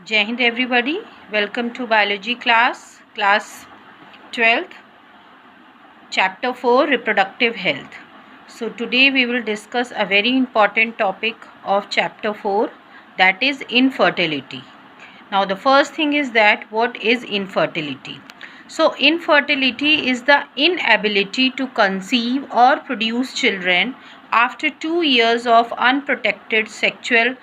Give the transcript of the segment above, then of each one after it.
Jai Hind everybody. Welcome to biology class 12th, chapter 4, reproductive health. So today we will discuss a very important topic of chapter 4, that is infertility. Now the first thing is that what is infertility? So infertility is the inability to conceive or produce children after 2 years of unprotected sexual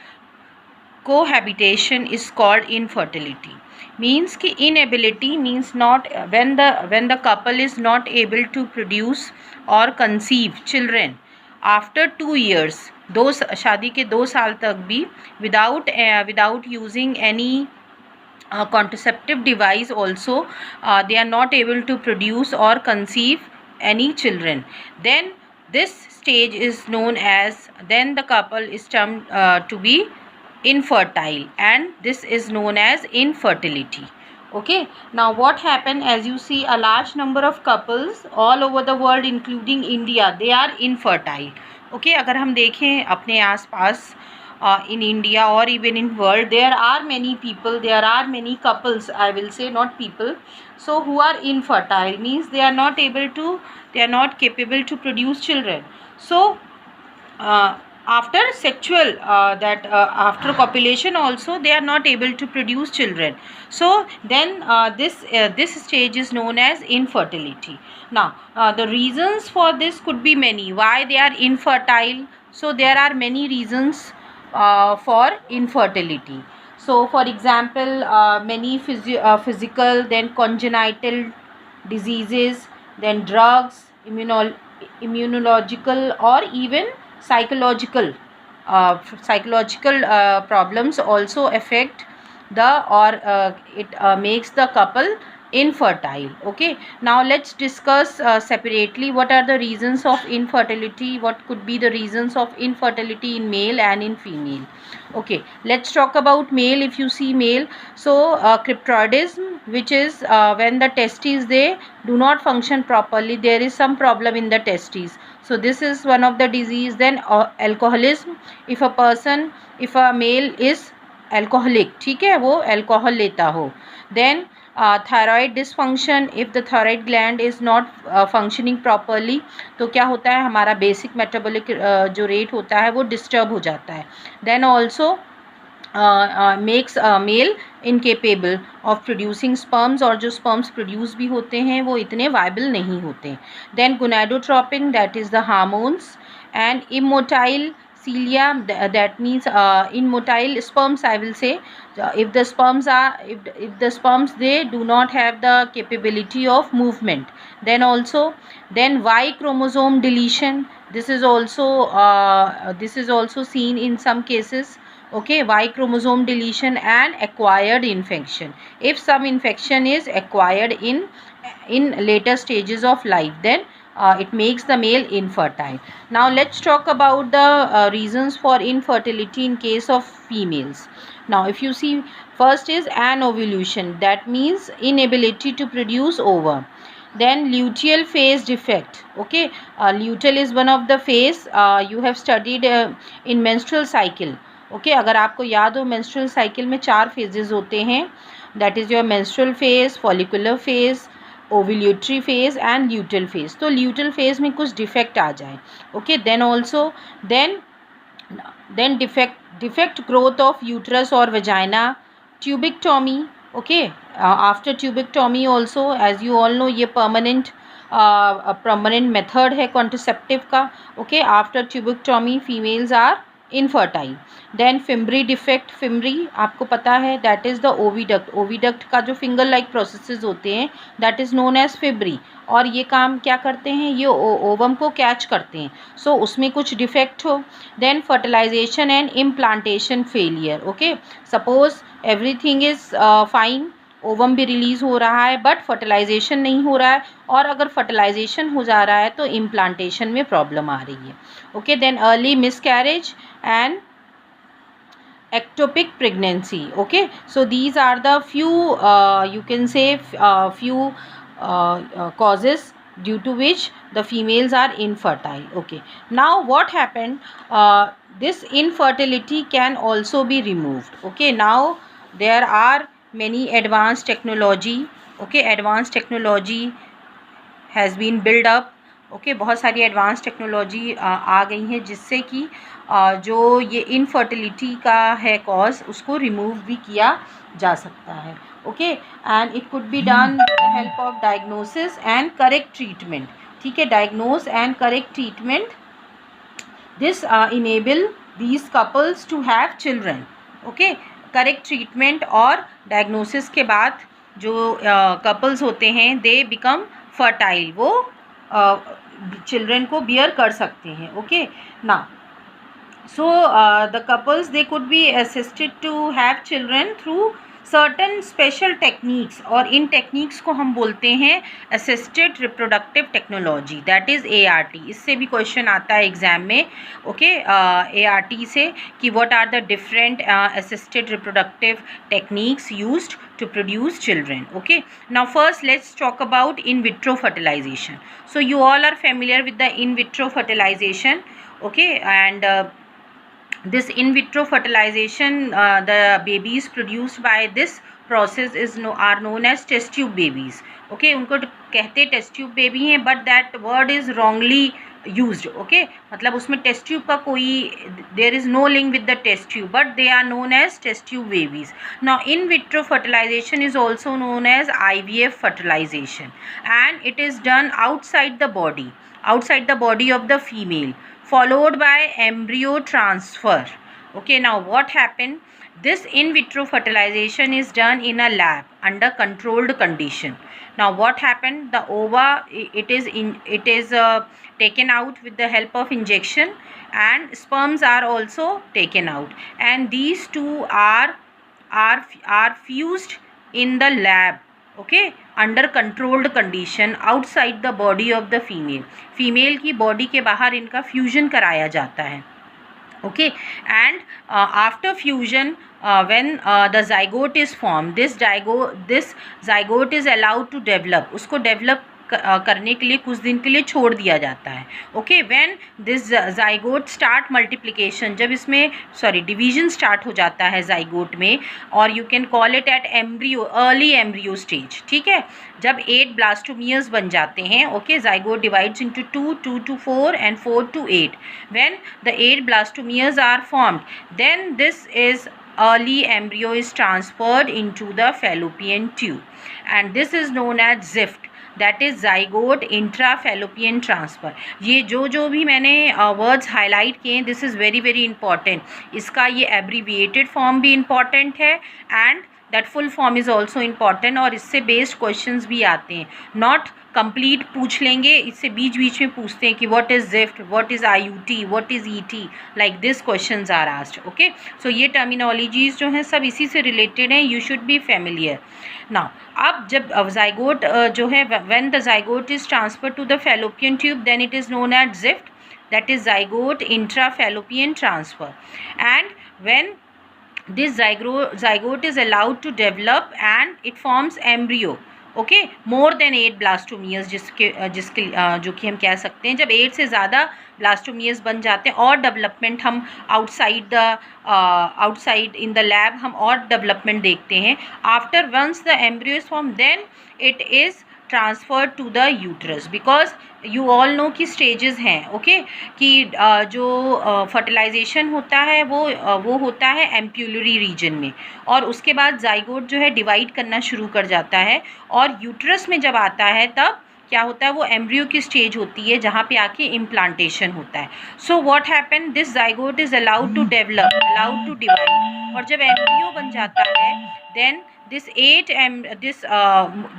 cohabitation is called infertility. Means कि inability means not when the couple is not able to produce or conceive children after 2 years, दो शादी के 2 साल तक भी without using any contraceptive device also, they are not able to produce or conceive any children. Then this stage is known as, then the couple is termed to be infertile, and this is known as infertility. Okay, now what happened, as you see, a large number of couples all over the world including India, they are infertile. Okay, अगर हम देखें अपने आसपास in India or even in world, there are many people, there are many couples, I will say, not people, so who are infertile, means they are not capable to produce children. So after sexual after copulation also they are not able to produce children. So then this stage is known as infertility. Now the reasons for this could be many, why they are infertile. So there are many reasons for infertility. So for example, many physical, then congenital diseases, then drugs, immunological, or even psychological problems also affect it makes the couple infertile. Okay, now let's discuss separately what are the reasons of infertility, what could be the reasons of infertility in male and in female. Okay, let's talk about male. If you see male, so cryptorchidism, which is when the testes, they do not function properly, there is some problem in the testes, so this is one of the disease. Then alcoholism, if a male is alcoholic, ठीक है, वो alcohol लेता हो. Then thyroid dysfunction, if the thyroid gland is not functioning properly, तो क्या होता है, हमारा basic metabolic जो rate होता है वो disturb हो जाता है. Then also makes male incapable of producing sperms, और जो sperms produce भी होते हैं वो इतने viable नहीं होते. Then gonadotropin, that is the hormones. And immotile cilia, that means immotile sperms, I will say, if the sperms they do not have the capability of movement. Then Y chromosome deletion, this is also seen in some cases. Okay, Y chromosome deletion. And acquired infection, if some infection is acquired in later stages of life, then it makes the male infertile. Now let's talk about the reasons for infertility in case of females. Now if you see, first is anovulation, that means inability to produce ovum. Then luteal phase defect. Okay, luteal is one of the phase you have studied in menstrual cycle. Okay, अगर आपको याद हो, menstrual cycle में 4 phases होते हैं, that is your menstrual phase, follicular phase, ovulatory phase and luteal phase. तो luteal phase में कुछ defect आ जाए. Okay, then defect growth of uterus or vagina, tubectomy. Okay, after tubectomy also, as you all know, ये permanent method है contraceptive का. Okay, after tubectomy females are infertile. Then fimbriae defect, fimbriae आपको पता है, that is the oviduct का जो finger like processes होते हैं, that is known as fimbriae. और ये काम क्या करते हैं, ये ओवम को कैच करते हैं, सो उसमें कुछ डिफेक्ट हो. Then fertilisation and implantation failure. Okay, suppose everything is fine, ovum भी रिलीज़ हो रहा है बट फर्टिलाइजेशन नहीं हो रहा है, और अगर फर्टिलाइजेशन हो जा रहा है तो इम्प्लांटेशन में प्रॉब्लम आ रही है. Okay, then early miscarriage and ectopic pregnancy. Okay, so these are the few you can say few causes due to which the females are infertile. Okay, now what happened, this infertility can also be removed. Okay, now there are many advanced technology, okay, advanced technology has been built up, okay, बहुत सारी advance technology आ गई हैं जिससे कि जो ये infertility का है कॉज उसको रिमूव भी किया जा सकता है, okay, and it could be done with the help of diagnosis and correct treatment, ठीक है, diagnose and correct treatment, this enable these couples to have children, okay, correct treatment और डायग्नोसिस के बाद जो कपल्स होते हैं दे बिकम फर्टाइल, वो children को बियर कर सकते हैं, ओके ना. So the couples they could be assisted to have children through certain special techniques, और इन टेक्निक्स को हम बोलते हैं assisted reproductive technology, that is ART. इससे भी क्वेश्चन आता है एग्जाम में, ओके, ART से कि what are the different assisted reproductive techniques used to produce children, okay. Now first let's talk about in vitro fertilization. So you all are familiar with the in vitro fertilization, okay, and this in vitro fertilization, the babies produced by this process are known as test tube babies, okay. उनको कहते test tube baby हैं, but that word is wrongly used, okay, मतलब उसमें test tube का कोई there is no link with the test tube, but they are known as test tube babies. Now in vitro fertilisation is also known as IVF fertilisation, and it is done outside the body of the female, followed by embryo transfer, okay. Now what happened, this in vitro fertilization is done in a lab under controlled condition. Now what happened, the ova it is taken out with the help of injection, and sperms are also taken out, and these two are fused in the lab, okay, under controlled condition outside the body of the female की body के बाहर इनका fusion कराया जाता है, okay. And after fusion, when the zygote is formed, this zygote is allowed to develop, उसको develop करने के लिए कुछ दिन के लिए छोड़ दिया जाता है, okay. When this zygote start multiplication, जब इसमें डिवीजन स्टार्ट हो जाता है ज़ाइगोट में, और you can call it at embryo, early embryo stage, ठीक है, जब 8 ब्लास्टोमियर्स बन जाते हैं, okay. Zygote divides into 2 to 4 and 4 to 8. When the 8 blastomeres are formed, then this is early embryo is transferred into the fallopian tube, and this is known as ZIFT, that is zygote intrafallopian transfer. ये जो भी मैंने words highlight किए हैं, this is very very important. इसका ये abbreviated form भी important है, and that full form is also important, और इससे बेस्ड क्वेश्चंस भी आते हैं. नॉट कंप्लीट पूछ लेंगे, इससे बीच में पूछते हैं कि what is ZIFT, what is IUT, what is ET, like this questions are asked, okay. So ये टर्मिनोलॉजीज़ जो हैं सब इसी से रिलेटेड हैं, you should be familiar. Now अब जब ज़ाइगोट जो है, when the zygote is transfer to the fallopian tube, then it is known as ZIFT, that is zygote intrafallopian transfer. And when this zygote is allowed to develop and it forms embryo, okay, more than 8 blastomeres, जिसके जो कि हम कह सकते हैं जब 8 से ज़्यादा ब्लास्टोमियर्स बन जाते हैं, और डेवलपमेंट हम आउटसाइड इन द लैब हम और डेवलपमेंट देखते हैं. After once the embryo is form, then it is transfer to the uterus, because you all know कि स्टेजेस हैं, ओके, कि जो फर्टिलाइजेशन होता है वो होता है एम्प्यूलरी रीजन में, और उसके बाद ज़ाइगोट जो है डिवाइड करना शुरू कर जाता है, और यूट्रस में जब आता है तब क्या होता है, वो एम्ब्रियो की स्टेज होती है जहाँ पे आके इम्प्लांटेशन होता है. So what happen, this zygote is allowed to develop, allowed to divide, और जब एम्ब्रियो बन जाता है, then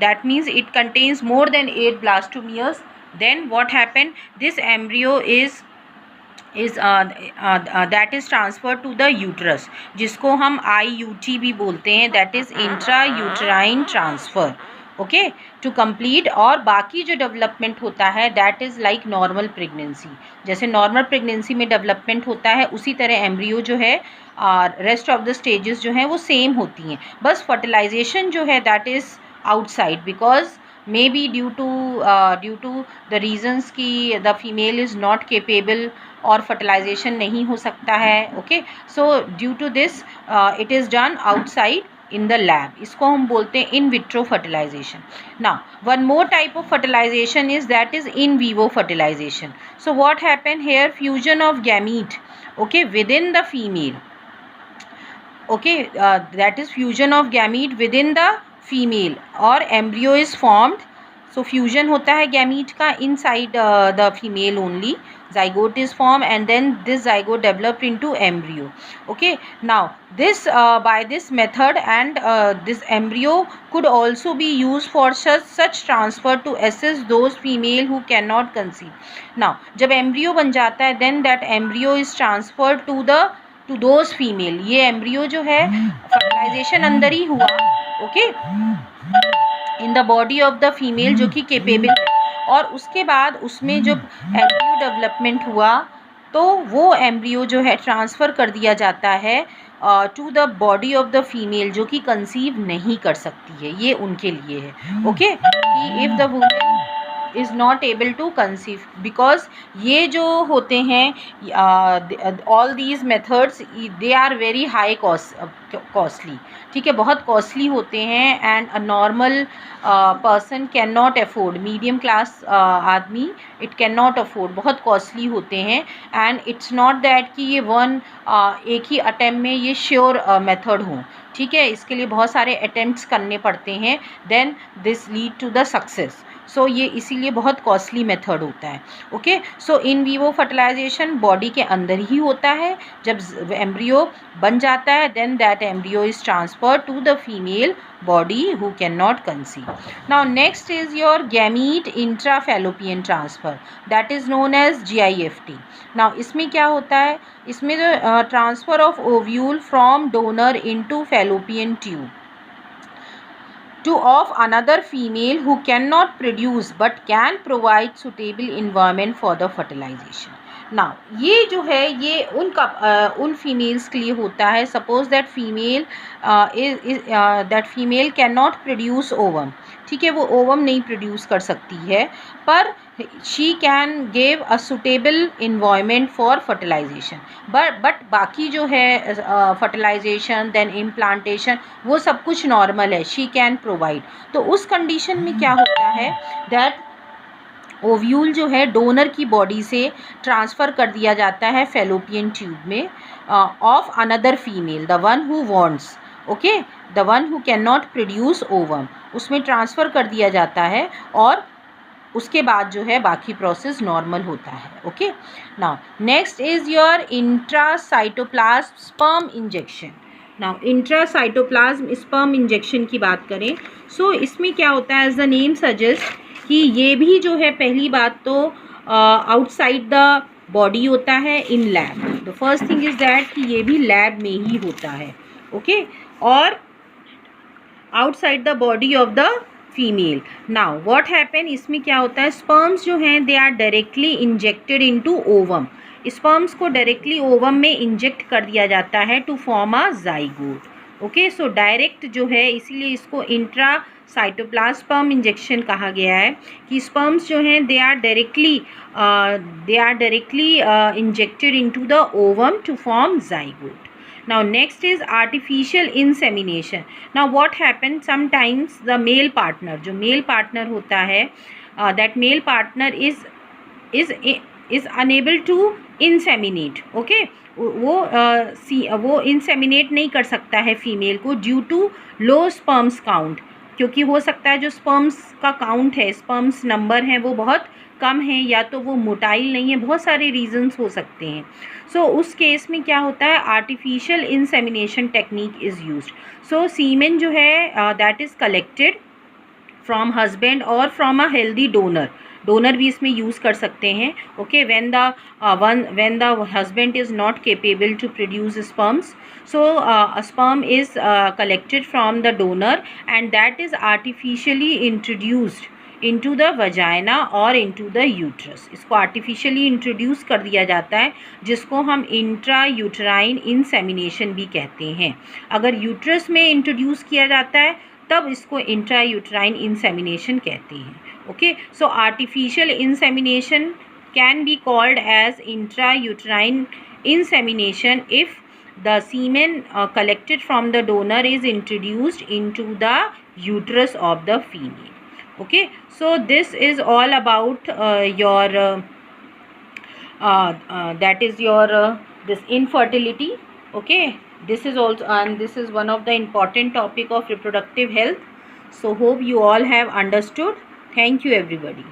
that means it contains more than 8 blastomeres. Then what happened, this embryo is that is transferred to the uterus, जिसको हम IUT भी बोलते हैं, that is intrauterine transfer, okay, to complete. और बाकी जो डेवलपमेंट होता है that is like normal pregnancy, जैसे नॉर्मल प्रेगनेंसी में डेवलपमेंट होता है उसी तरह एम्ब्रियो जो है रेस्ट ऑफ द स्टेजेस जो हैं वो सेम होती हैं, बस फर्टिलाइजेशन जो है that is outside, because may be due to the reasons कि the female is not capable और फर्टिलाइजेशन नहीं हो सकता है, okay. So due to this it is done outside in the lab. इसको हम बोलते हैं in vitro fertilization. Now one more type of fertilization is that is in vivo fertilization. So what happened here? Fusion of gamete, okay, within the female, okay, that is fusion of gamete within the female or embryo is formed. So fusion होता है gamete का inside the female only. Zygote is formed and then this zygote developed into embryo. Okay, now this by this method and this embryo could also be used for such transfer to assist those female who cannot conceive. Now जब embryo बन जाता है then that embryo is transferred to those female. ये embryo जो है fertilization अंदर ही हुआ, okay, in the body of the female जो कि केपेबल है, और उसके बाद उसमें जब एम्ब्रियो डेवलपमेंट हुआ तो वो एम्ब्रियो जो है ट्रांसफ़र कर दिया जाता है to the body of the female जो कि कंसीव नहीं कर सकती है. ये उनके लिए है, ओके, कि if the women is not able to conceive, because ये जो होते हैं all these methods they are very high costly, ठीक है, बहुत कॉस्टली होते हैं and a normal person can not afford, medium class आदमी इट कैन नॉट अफोर्ड, बहुत कॉस्टली होते हैं एंड इट्स नॉट दैट कि ये एक ही अटैम्प्ट में ये श्योर मेथड हो, ठीक है, इसके लिए बहुत सारे अटैम्प्ट्स करने पड़ते हैं, then this lead to the success. So ये इसीलिए बहुत कॉस्टली मेथड होता है, okay. So in vivo fertilization body के अंदर ही होता है. जब एम्ब्रियो बन जाता है then that embryo is transfer to the female body who can not conceive. Now next is your gamete intrafallopian transfer, that is known as GIFT. Now इसमें क्या होता है, इसमें जो transfer of ovule from donor into fallopian tube to of another female who cannot produce but can provide suitable environment for the fertilization. Now ये जो है ये उन फीमेल्स के लिए होता है. Suppose that female that female can not produce ovum, ठीक है, वो ओवम नहीं प्रोड्यूस कर सकती है, पर she can give a suitable environment for fertilisation. But बाकी जो है फर्टिलाइजेशन देन इम्प्लांटेशन वो सब कुछ नॉर्मल है, शी कैन प्रोवाइड. तो उस कंडीशन में क्या होता है दैट ओव्यूल जो है डोनर की बॉडी से ट्रांसफ़र कर दिया जाता है फैलोपियन ट्यूब में of another female, the one who wants, okay, the one who can not produce ovum, उसमें ट्रांसफ़र कर दिया जाता है और उसके बाद जो है बाकी प्रोसेस नॉर्मल होता है, okay. Now next is your intracytoplasm sperm injection. Now intracytoplasm sperm injection की बात करें सो इसमें क्या होता है, एज द नेम सजेस्ट कि ये भी जो है पहली बात तो आउटसाइड द बॉडी होता है in lab. The first thing is that कि ये भी लैब में ही होता है, ओके, और outside the body of the female. Now what happen, इसमें क्या होता है, स्पर्म्स जो हैं they are directly injected into ovum. Sperms को डायरेक्टली ओवम में इंजेक्ट कर दिया जाता है to form a zygote, okay. So direct जो है इसीलिए इसको इंट्रासाइटोप्लाज्म स्पर्म इंजेक्शन कहा गया है कि स्पर्म्स जो हैं they are directly injected into the ovum to form zygote. Now next is artificial insemination. Now what happens, sometimes the male partner, जो male partner होता है that male partner is unable to inseminate, okay, वो inseminate नहीं कर सकता है female को due to low sperms count, क्योंकि हो सकता है जो स्पर्म्स का काउंट है, स्पर्म्स नंबर हैं वो बहुत कम है या तो वो मोटाइल नहीं है, बहुत सारे रीजंस हो सकते हैं. सो उस केस में क्या होता है, artificial insemination technique is used. So semen जो है that is collected from husband और फ्रॉम अ हेल्दी डोनर भी इसमें यूज़ कर सकते हैं, okay. When the husband is not capable to produce sperms, so a sperm is collected from the donor and that is artificially introduced into the vagina और into the uterus. इसको artificially introduce कर दिया जाता है जिसको हम intrauterine insemination भी कहते हैं. अगर uterus में introduce किया जाता है तब इसको intrauterine insemination कहते हैं, okay. So artificial insemination can be called as intrauterine insemination if the semen collected from the donor is introduced into the uterus of the female. Okay, so this is all about your that is your this infertility. Okay, this is also, and this is one of the important topic of reproductive health. So hope you all have understood. Thank you everybody.